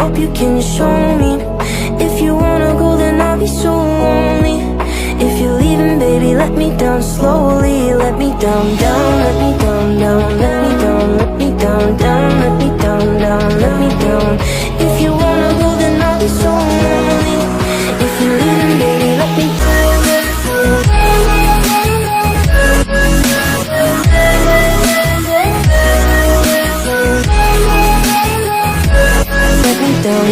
hope you can show me. If you wanna go, then I'll be so lonely. If you're leaving, baby, let me down slowly. Let me down, down, let me down, down, let me down, let me down, down, let me down, down, let me down. If you wanna go, then I'll be so lonely. If you're leaving, baby, let me down. Let me down.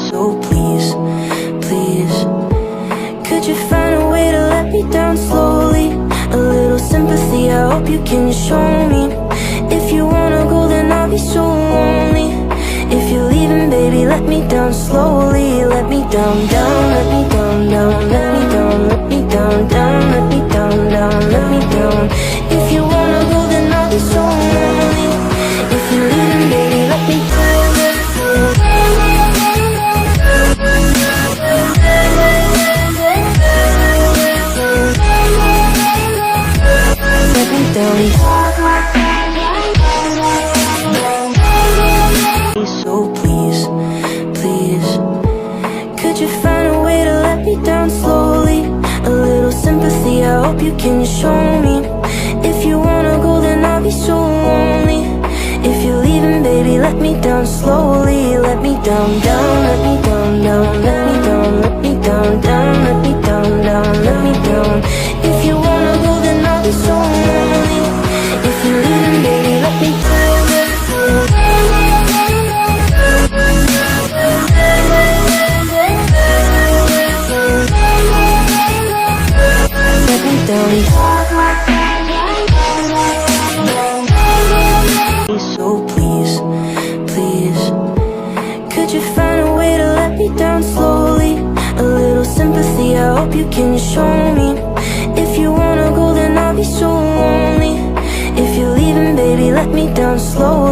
So please, please, could you find a way to let me down slowly? A little sympathy, I hope you can show me. If you wanna go, then I'll be so lonely. If you're leaving, baby, let me down slowly. Let me down, down, let me down, down, let me down, let me down, down, let me down, down, let me down. If you wanna go, then I'll be so lonely. If you're leaving, baby, let me down. Let me down. So please, please, could you find a way to let me down slowly? A little sympathy, I hope you can show me. If you wanna go, then I'll be so lonely. If you're leaving, baby, let me down slowly. Let me down, down, let me down, down, let me down, let me down, down, let me down, down, let me down. If you wanna go, then I'll be so lonely. If you're leaving, baby, let me down. Let me down. So please, please, could you find a way to let me down slowly? A little sympathy, I hope you can show me. If you wanna go, then I'll be so lonely. If you're leaving, baby, let me down slowly.